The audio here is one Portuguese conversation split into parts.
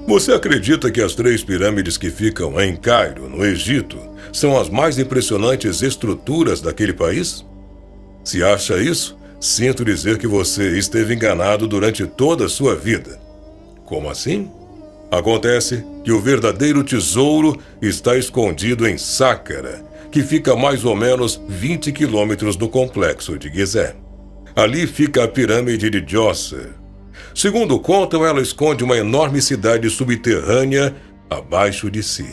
Você acredita que as 3 pirâmides que ficam em Cairo, no Egito, são as mais impressionantes estruturas daquele país? Se acha isso, sinto dizer que você esteve enganado durante toda a sua vida. Como assim? Acontece que o verdadeiro tesouro está escondido em Sáqqara, que fica a mais ou menos 20 quilômetros do complexo de Gizé. Ali fica a pirâmide de Djoser. Segundo contam, ela esconde uma enorme cidade subterrânea abaixo de si.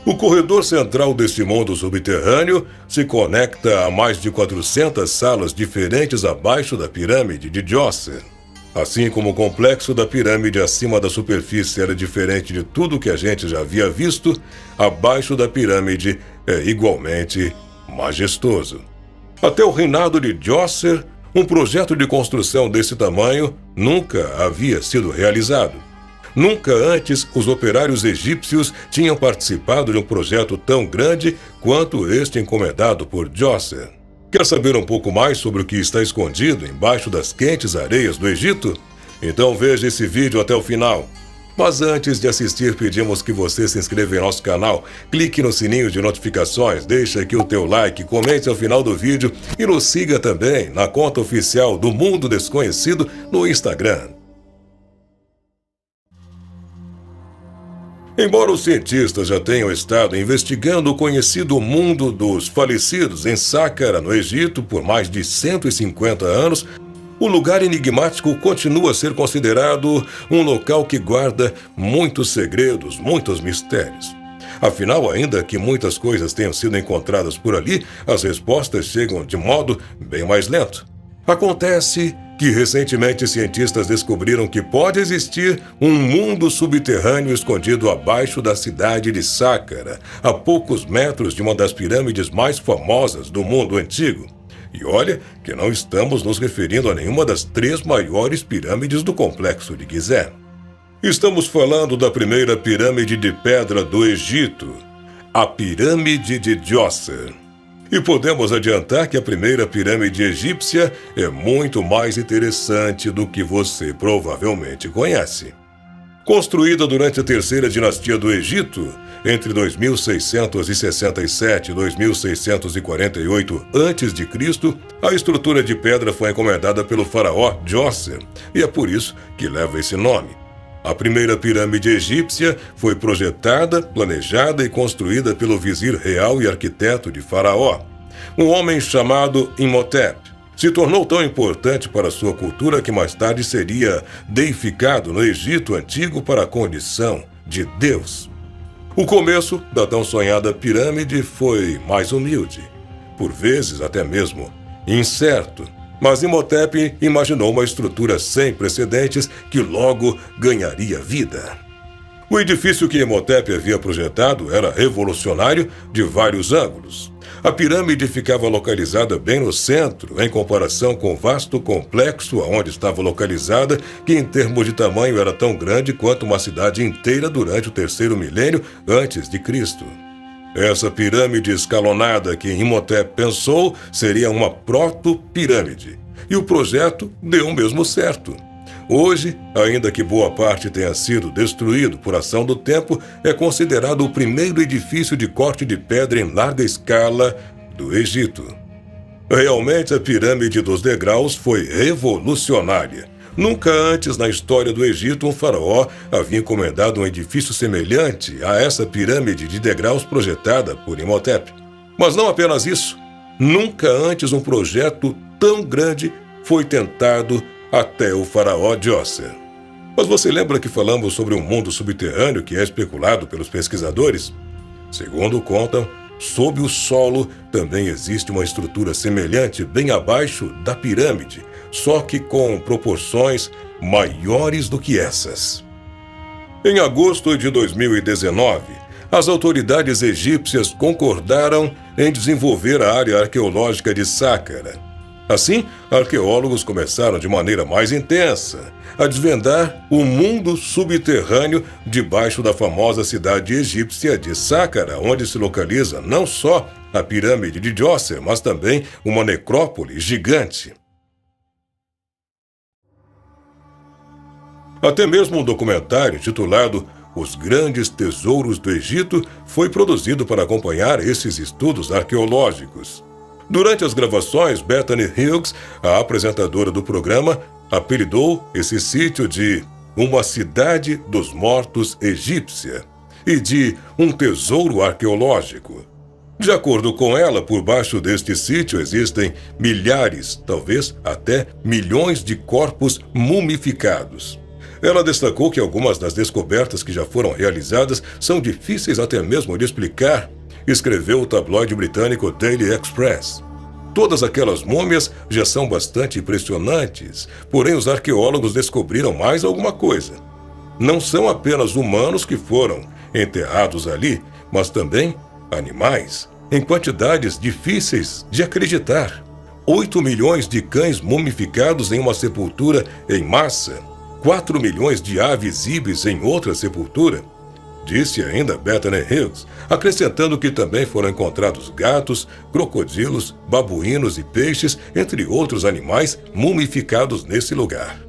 O corredor central deste mundo subterrâneo se conecta a mais de 400 salas diferentes abaixo da pirâmide de Djoser. Assim como o complexo da pirâmide acima da superfície era diferente de tudo que a gente já havia visto, abaixo da pirâmide é igualmente majestoso. Até o reinado de Djoser, um projeto de construção desse tamanho nunca havia sido realizado. Nunca antes os operários egípcios tinham participado de um projeto tão grande quanto este encomendado por Djoser. Quer saber um pouco mais sobre o que está escondido embaixo das quentes areias do Egito? Então veja esse vídeo até o final. Mas antes de assistir, pedimos que você se inscreva em nosso canal, clique no sininho de notificações, deixe aqui o teu like, comente ao final do vídeo e nos siga também na conta oficial do Mundo Desconhecido no Instagram. Embora os cientistas já tenham estado investigando o conhecido mundo dos falecidos em Sáqqara, no Egito, por mais de 150 anos, o lugar enigmático continua a ser considerado um local que guarda muitos segredos, muitos mistérios. Afinal, ainda que muitas coisas tenham sido encontradas por ali, as respostas chegam de modo bem mais lento. Acontece que recentemente cientistas descobriram que pode existir um mundo subterrâneo escondido abaixo da cidade de Sáqqara, a poucos metros de uma das pirâmides mais famosas do mundo antigo. E olha que não estamos nos referindo a nenhuma das 3 maiores pirâmides do complexo de Gizé. Estamos falando da primeira pirâmide de pedra do Egito, a pirâmide de Djoser. E podemos adiantar que a primeira pirâmide egípcia é muito mais interessante do que você provavelmente conhece. Construída durante a terceira dinastia do Egito, entre 2667 e 2648 a.C., a estrutura de pedra foi encomendada pelo faraó Djoser, e é por isso que leva esse nome. A primeira pirâmide egípcia foi projetada, planejada e construída pelo vizir real e arquiteto de Faraó, um homem chamado Imhotep. Se tornou tão importante para sua cultura que mais tarde seria deificado no Egito Antigo para a condição de Deus. O começo da tão sonhada pirâmide foi mais humilde, por vezes até mesmo incerto, mas Imhotep imaginou uma estrutura sem precedentes que logo ganharia vida. O edifício que Imhotep havia projetado era revolucionário de vários ângulos. A pirâmide ficava localizada bem no centro, em comparação com o vasto complexo onde estava localizada, que em termos de tamanho era tão grande quanto uma cidade inteira durante o 3º milênio antes de Cristo. Essa pirâmide escalonada que Imhotep pensou seria uma proto-pirâmide, e o projeto deu mesmo certo. Hoje, ainda que boa parte tenha sido destruído por ação do tempo, é considerado o primeiro edifício de corte de pedra em larga escala do Egito. Realmente, a pirâmide dos degraus foi revolucionária. Nunca antes na história do Egito um faraó havia encomendado um edifício semelhante a essa pirâmide de degraus projetada por Imhotep. Mas não apenas isso. Nunca antes um projeto tão grande foi tentado até o faraó Djoser. Mas você lembra que falamos sobre um mundo subterrâneo que é especulado pelos pesquisadores? Segundo contam, sob o solo também existe uma estrutura semelhante bem abaixo da pirâmide, só que com proporções maiores do que essas. Em agosto de 2019, as autoridades egípcias concordaram em desenvolver a área arqueológica de Sáqqara. Assim, arqueólogos começaram de maneira mais intensa a desvendar o mundo subterrâneo debaixo da famosa cidade egípcia de Sáqqara, onde se localiza não só a pirâmide de Djoser, mas também uma necrópole gigante. Até mesmo um documentário intitulado Os Grandes Tesouros do Egito foi produzido para acompanhar esses estudos arqueológicos. Durante as gravações, Bethany Hughes, a apresentadora do programa, apelidou esse sítio de uma cidade dos mortos egípcia e de um tesouro arqueológico. De acordo com ela, por baixo deste sítio existem milhares, talvez até milhões de corpos mumificados. Ela destacou que algumas das descobertas que já foram realizadas são difíceis até mesmo de explicar, escreveu o tabloide britânico Daily Express. Todas aquelas múmias já são bastante impressionantes, porém os arqueólogos descobriram mais alguma coisa. Não são apenas humanos que foram enterrados ali, mas também animais, em quantidades difíceis de acreditar. 8 milhões de cães mumificados em uma sepultura em massa, 4 milhões de aves ibis em outra sepultura, disse ainda Bethany Hughes, acrescentando que também foram encontrados gatos, crocodilos, babuínos e peixes, entre outros animais mumificados nesse lugar.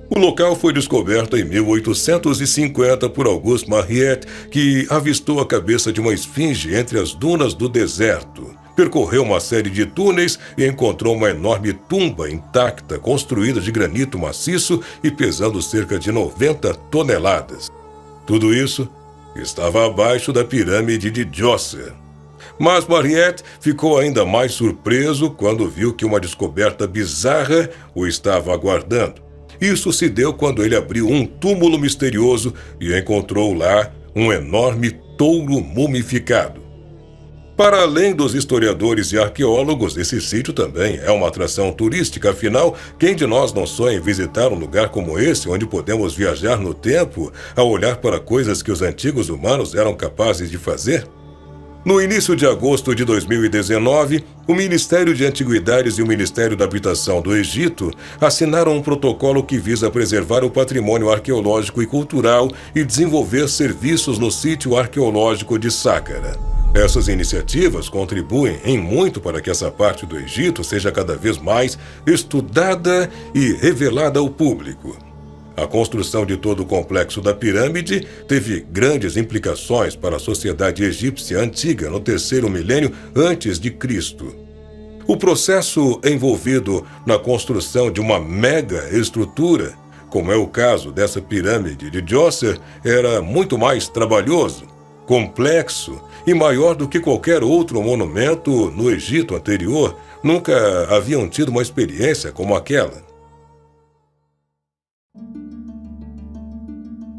O local foi descoberto em 1850 por Auguste Mariette, que avistou a cabeça de uma esfinge entre as dunas do deserto. Percorreu uma série de túneis e encontrou uma enorme tumba intacta, construída de granito maciço e pesando cerca de 90 toneladas. Tudo isso estava abaixo da pirâmide de Djoser. Mas Mariette ficou ainda mais surpreso quando viu que uma descoberta bizarra o estava aguardando. Isso se deu quando ele abriu um túmulo misterioso e encontrou lá um enorme touro mumificado. Para além dos historiadores e arqueólogos, esse sítio também é uma atração turística. Afinal, quem de nós não sonha em visitar um lugar como esse, onde podemos viajar no tempo, a olhar para coisas que os antigos humanos eram capazes de fazer? No início de agosto de 2019, o Ministério de Antiguidades e o Ministério da Habitação do Egito assinaram um protocolo que visa preservar o patrimônio arqueológico e cultural e desenvolver serviços no sítio arqueológico de Saqqara. Essas iniciativas contribuem em muito para que essa parte do Egito seja cada vez mais estudada e revelada ao público. A construção de todo o complexo da pirâmide teve grandes implicações para a sociedade egípcia antiga no 3º milênio antes de Cristo. O processo envolvido na construção de uma mega estrutura, como é o caso dessa pirâmide de Djoser, era muito mais trabalhoso, complexo e maior do que qualquer outro monumento no Egito anterior. Nunca haviam tido uma experiência como aquela.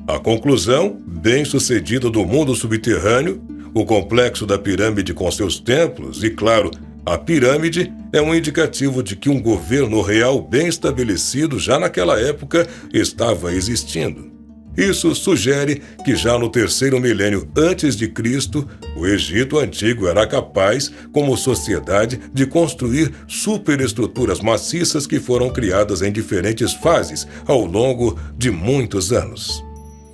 A conclusão, bem-sucedida do mundo subterrâneo, o complexo da pirâmide com seus templos e, claro, a pirâmide é um indicativo de que um governo real bem estabelecido já naquela época estava existindo. Isso sugere que já no 3º milênio antes de Cristo, o Egito antigo era capaz, como sociedade, de construir superestruturas maciças que foram criadas em diferentes fases ao longo de muitos anos.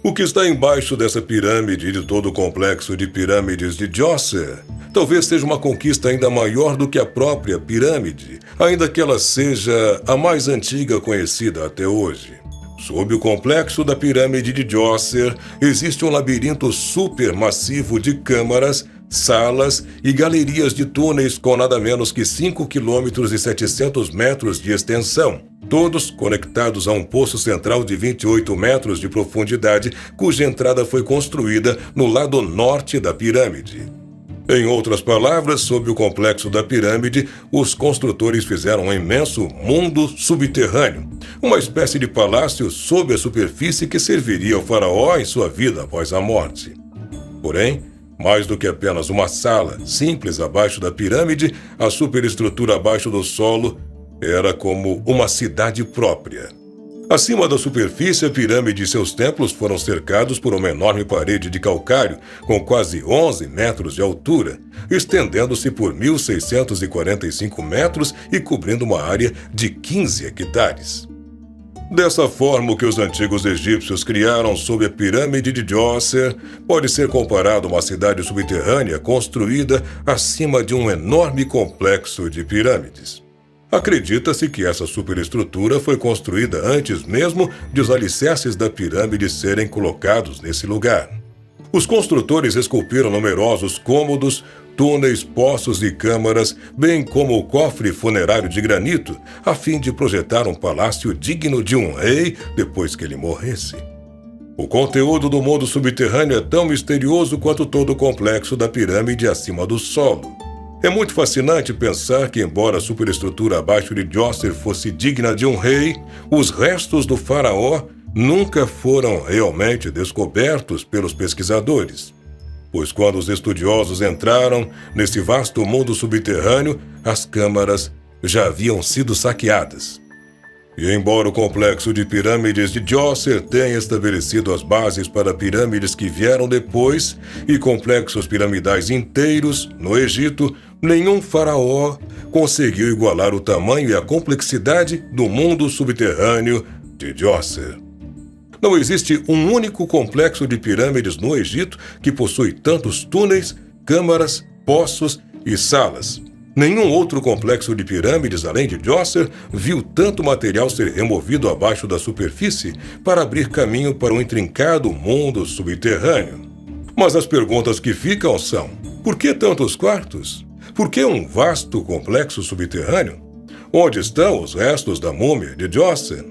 O que está embaixo dessa pirâmide e de todo o complexo de pirâmides de Djoser talvez seja uma conquista ainda maior do que a própria pirâmide, ainda que ela seja a mais antiga conhecida até hoje. Sob o complexo da pirâmide de Djoser existe um labirinto supermassivo de câmaras, salas e galerias de túneis com nada menos que 5 km e 700 metros de extensão, todos conectados a um poço central de 28 metros de profundidade, cuja entrada foi construída no lado norte da pirâmide. Em outras palavras, sob o complexo da pirâmide, os construtores fizeram um imenso mundo subterrâneo, uma espécie de palácio sob a superfície que serviria ao faraó em sua vida após a morte. Porém, mais do que apenas uma sala simples abaixo da pirâmide, a superestrutura abaixo do solo era como uma cidade própria. Acima da superfície, a pirâmide e seus templos foram cercados por uma enorme parede de calcário com quase 11 metros de altura, estendendo-se por 1.645 metros e cobrindo uma área de 15 hectares. Dessa forma, o que os antigos egípcios criaram sob a pirâmide de Djoser pode ser comparado a uma cidade subterrânea construída acima de um enorme complexo de pirâmides. Acredita-se que essa superestrutura foi construída antes mesmo de os alicerces da pirâmide serem colocados nesse lugar. Os construtores esculpiram numerosos cômodos, túneis, poços e câmaras, bem como o cofre funerário de granito, a fim de projetar um palácio digno de um rei depois que ele morresse. O conteúdo do mundo subterrâneo é tão misterioso quanto todo o complexo da pirâmide acima do solo. É muito fascinante pensar que, embora a superestrutura abaixo de Djoser fosse digna de um rei, os restos do faraó nunca foram realmente descobertos pelos pesquisadores. Pois quando os estudiosos entraram nesse vasto mundo subterrâneo, as câmaras já haviam sido saqueadas. E embora o complexo de pirâmides de Djoser tenha estabelecido as bases para pirâmides que vieram depois e complexos piramidais inteiros no Egito, nenhum faraó conseguiu igualar o tamanho e a complexidade do mundo subterrâneo de Djoser. Não existe um único complexo de pirâmides no Egito que possui tantos túneis, câmaras, poços e salas. Nenhum outro complexo de pirâmides, além de Djoser, viu tanto material ser removido abaixo da superfície para abrir caminho para um intrincado mundo subterrâneo. Mas as perguntas que ficam são: por que tantos quartos? Por que um vasto complexo subterrâneo? Onde estão os restos da múmia de Djoser?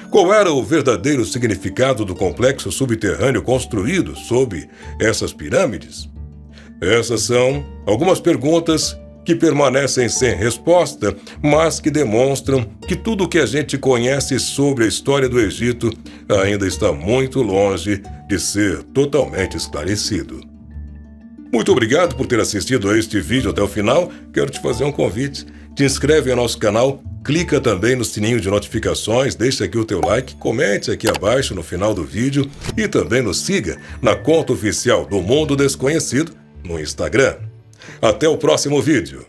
Qual era o verdadeiro significado do complexo subterrâneo construído sob essas pirâmides? Essas são algumas perguntas que permanecem sem resposta, mas que demonstram que tudo o que a gente conhece sobre a história do Egito ainda está muito longe de ser totalmente esclarecido. Muito obrigado por ter assistido a este vídeo até o final. Quero te fazer um convite. Te inscreve no nosso canal, clica também no sininho de notificações, deixa aqui o teu like, comente aqui abaixo no final do vídeo e também nos siga na conta oficial do Mundo Desconhecido no Instagram. Até o próximo vídeo.